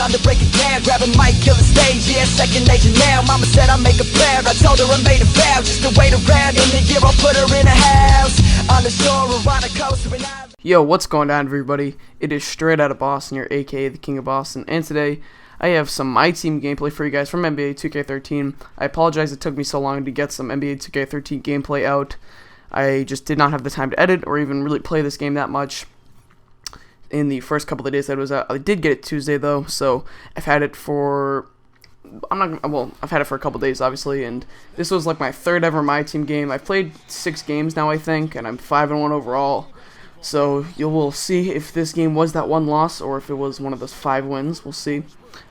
time to break it down. Grab a mic, kill the stage, yeah, second nature now. Mama said I make a prayer, I told her I made a vow. Just to wait around, in the year I'll put her in a house on the shore or on a coast or an island. Yo, what's going on, everybody? It is straight out of Boston, your aka the King of Boston, and today I have some MyTeam gameplay for you guys from NBA 2K13. I apologize it took me so long to get some NBA 2K13 gameplay out. I just did not have the time to edit or even really play this game that much in the first couple of days that it was out. I did get it Tuesday though, so I've had it for I've had it for a couple days obviously, and this was like my third ever MyTeam game. I've played 6 games now I think, and I'm 5-1 overall. So you will see if this game was that one loss or if it was one of those 5 wins. We'll see.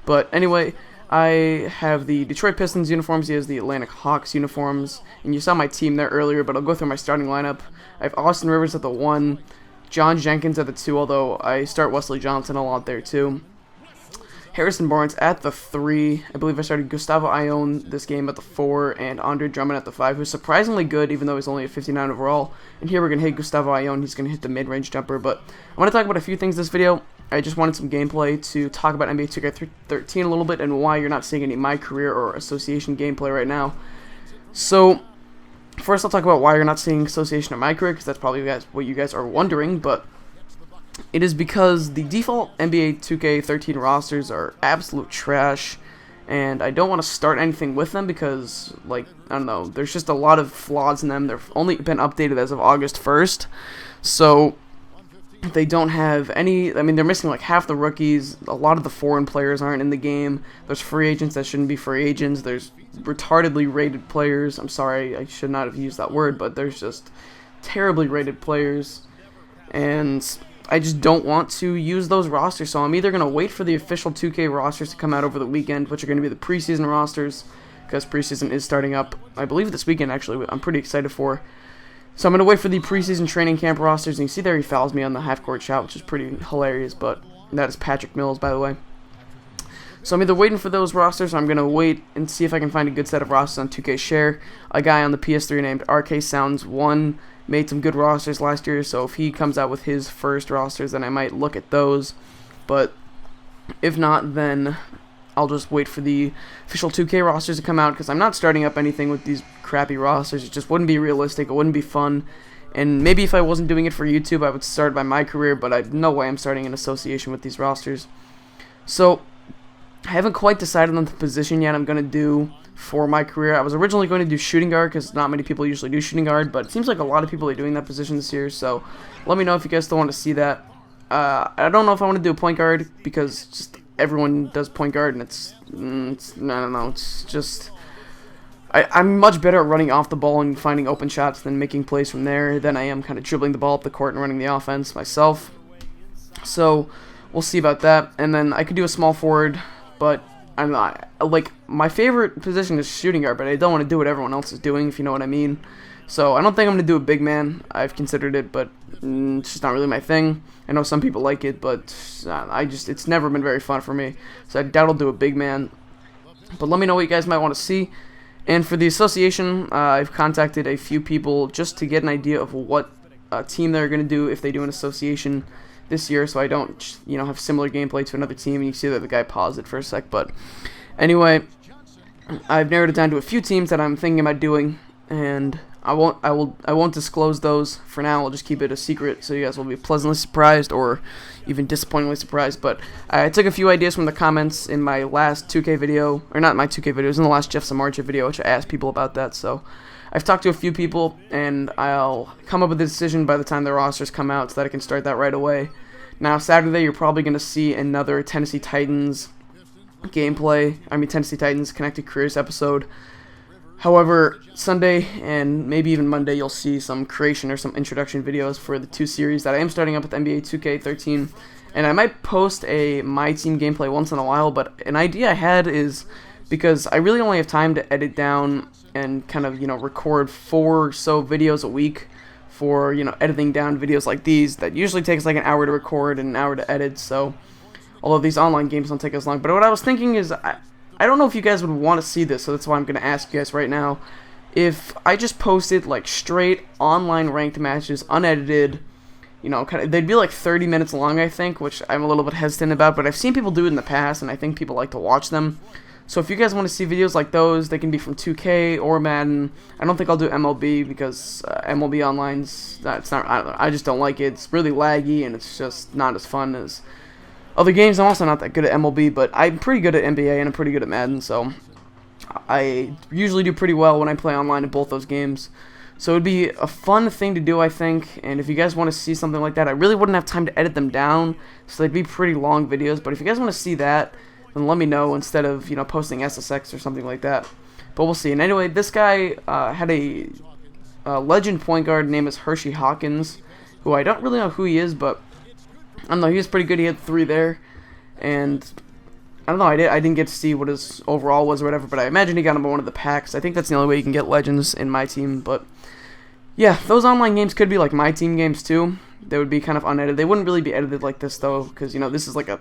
But anyway, I have the Detroit Pistons uniforms. He has the Atlantic Hawks uniforms. And you saw my team there earlier, but I'll go through my starting lineup. I have Austin Rivers at the 1, John Jenkins at the 2, although I start Wesley Johnson a lot there too. Harrison Barnes at the 3. I believe I started Gustavo Ione this game at the 4, and Andre Drummond at the 5, who's surprisingly good even though he's only a 59 overall. And here we're going to hit Gustavo Ione. He's going to hit the mid-range jumper. But I want to talk about a few things this video. I just wanted some gameplay to talk about NBA 2K13 a little bit and why you're not seeing any My Career or Association gameplay right now. So first I'll talk about why you're not seeing Association or My Career, because that's probably what you guys are wondering, but it is because the default NBA 2K13 rosters are absolute trash, and I don't want to start anything with them because, like, I don't know, there's just a lot of flaws in them. They've only been updated as of August 1st, so they don't have any. I mean, they're missing like half the rookies. A lot of the foreign players aren't in the game. There's free agents that shouldn't be free agents. There's retardedly rated players. I'm sorry, I should not have used that word, but there's just terribly rated players, and I just don't want to use those rosters, so I'm either going to wait for the official 2K rosters to come out over the weekend, which are going to be the preseason rosters, because preseason is starting up, I believe, this weekend, actually. I'm pretty excited for. So I'm going to wait for the preseason training camp rosters, and you see there he fouls me on the half-court shot, which is pretty hilarious, but that is Patrick Mills, by the way. So I'm either waiting for those rosters, or I'm going to wait and see if I can find a good set of rosters on 2K Share. A guy on the PS3 named RK Sounds 1 made some good rosters last year, so if he comes out with his first rosters, then I might look at those. But if not, then I'll just wait for the official 2K rosters to come out, because I'm not starting up anything with these crappy rosters. It just wouldn't be realistic, it wouldn't be fun, and maybe if I wasn't doing it for YouTube, I would start by My Career, but I no way I'm starting an association with these rosters. So I haven't quite decided on the position yet I'm going to do for My Career. I was originally going to do shooting guard because not many people usually do shooting guard, but it seems like a lot of people are doing that position this year, so let me know if you guys still want to see that. I don't know if I want to do a point guard because just everyone does point guard, and it's I don't know, it's just I'm much better at running off the ball and finding open shots than making plays from there than I am kind of dribbling the ball up the court and running the offense myself. So we'll see about that. And then I could do a small forward, but I'm not, like, my favorite position is shooting guard, but I don't want to do what everyone else is doing, if you know what I mean. So I don't think I'm going to do a big man. I've considered it, but it's just not really my thing. I know some people like it, but it's never been very fun for me. So I doubt I'll do a big man. But let me know what you guys might want to see. And for the association, I've contacted a few people just to get an idea of what team they're going to do if they do an association this year, so I don't, have similar gameplay to another team. And you see that the guy paused it for a sec, but anyway, I've narrowed it down to a few teams that I'm thinking about doing, and I won't disclose those for now. I'll just keep it a secret, so you guys will be pleasantly surprised or even disappointingly surprised. But I took a few ideas from the comments in my last 2K video, or not my 2K video, it was in the last Jeff Samardzija video, which I asked people about that. So I've talked to a few people, and I'll come up with a decision by the time the rosters come out so that I can start that right away. Now, Saturday, you're probably going to see another Tennessee Titans gameplay. Tennessee Titans Connected Careers episode. However, Sunday and maybe even Monday, you'll see some creation or some introduction videos for the 2 series that I am starting up with NBA 2K13. And I might post a MyTeam gameplay once in a while, but an idea I had is, because I really only have time to edit down and kind of, record 4 or so videos a week for, editing down videos like these that usually takes like an hour to record and an hour to edit, so although these online games don't take as long. But what I was thinking is, I don't know if you guys would want to see this, so that's why I'm going to ask you guys right now. If I just posted like straight online ranked matches, unedited, you know, they'd be like 30 minutes long, I think, which I'm a little bit hesitant about, but I've seen people do it in the past, and I think people like to watch them. So if you guys want to see videos like those, they can be from 2K or Madden. I don't think I'll do MLB because MLB Online's, it's not, I don't know, I just don't like it. It's really laggy, and it's just not as fun as other games. I'm also not that good at MLB, but I'm pretty good at NBA, and I'm pretty good at Madden, so I usually do pretty well when I play online in both those games. So it would be a fun thing to do, I think, and if you guys want to see something like that, I really wouldn't have time to edit them down, so they'd be pretty long videos, but if you guys want to see that, then let me know instead of, you know, posting SSX or something like that. But we'll see. And anyway, this guy had a legend point guard named as Hershey Hawkins, who I don't really know who he is, but I don't know, he was pretty good. He had 3 there, and I don't know, I didn't get to see what his overall was or whatever, but I imagine he got him on one of the packs. I think that's the only way you can get legends in MyTeam, but yeah, those online games could be like MyTeam games too. They would be kind of unedited. They wouldn't really be edited like this though, because, you know, this is like a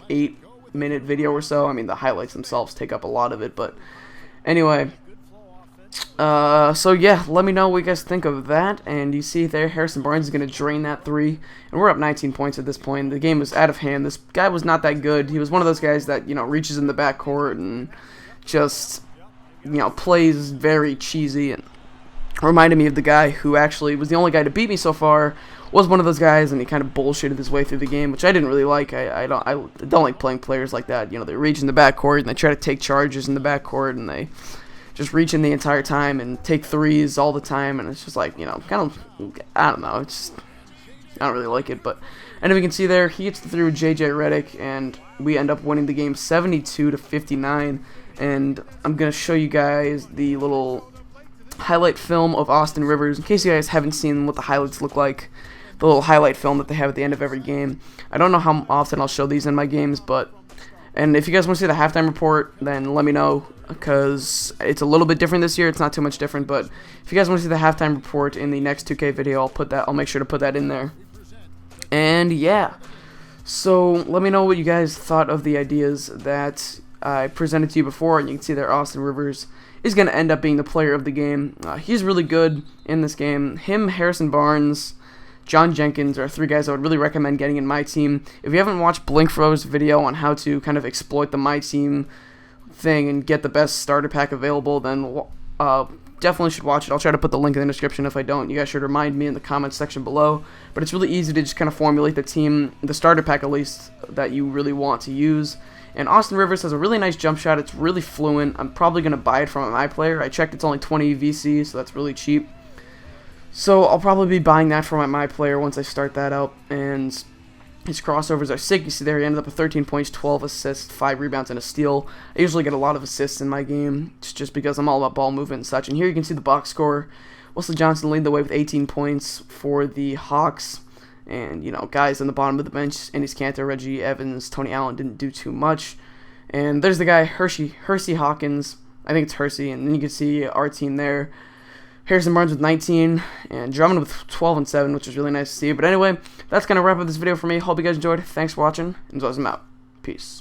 8-minute video or so. I mean, the highlights themselves take up a lot of it, but anyway, so yeah, let me know what you guys think of that. And you see there, Harrison Barnes is going to drain that 3, and we're up 19 points at this point. The game was out of hand. This guy was not that good. He was one of those guys that, you know, reaches in the backcourt and just, you know, plays very cheesy, and reminded me of the guy who actually was the only guy to beat me so far. Was one of those guys, and he kind of bullshitted his way through the game, which I didn't really like. I don't like playing players like that. You know, they reach in the backcourt and they try to take charges in the backcourt, and they just reach in the entire time and take threes all the time, and it's just like, you know, kind of, I don't know, it's just, I don't really like it. But and if you can see there, he gets through JJ Redick, and we end up winning the game 72-59. And I'm gonna show you guys the little highlight film of Austin Rivers in case you guys haven't seen what the highlights look like. The little highlight film that they have at the end of every game. I don't know how often I'll show these in my games, but, and if you guys want to see the halftime report, then let me know, because it's a little bit different this year. It's not too much different, but if you guys want to see the halftime report in the next 2K video, I'll make sure to put that in there. And yeah, so let me know what you guys thought of the ideas that I presented to you before. And you can see there, Austin Rivers is going to end up being the player of the game. He's really good in this game. Him, Harrison Barnes, John Jenkins are 3 guys I would really recommend getting in MyTeam. If you haven't watched Blinkfro's video on how to kind of exploit the MyTeam thing and get the best starter pack available, then definitely should watch it. I'll try to put the link in the description. If I don't, you guys should remind me in the comments section below. But it's really easy to just kind of formulate the team, the starter pack at least, that you really want to use. And Austin Rivers has a really nice jump shot. It's really fluent. I'm probably going to buy it from my player. I checked, it's only 20 VC, so that's really cheap. So I'll probably be buying that for my player once I start that out. And his crossovers are sick. You see there, he ended up with 13 points, 12 assists, 5 rebounds, and a steal. I usually get a lot of assists in my game, just because I'm all about ball movement and such. And here you can see the box score. Wesley Johnson lead the way with 18 points for the Hawks. And, you know, guys on the bottom of the bench, Enes Kanter, Reggie Evans, Tony Allen didn't do too much. And there's the guy, Hershey Hawkins. I think it's Hersey. And then you can see our team there. Harrison Barnes with 19, and Drummond with 12 and 7, which is really nice to see. But anyway, that's going to wrap up this video for me. Hope you guys enjoyed. Thanks for watching, and as always, I'm out. Peace.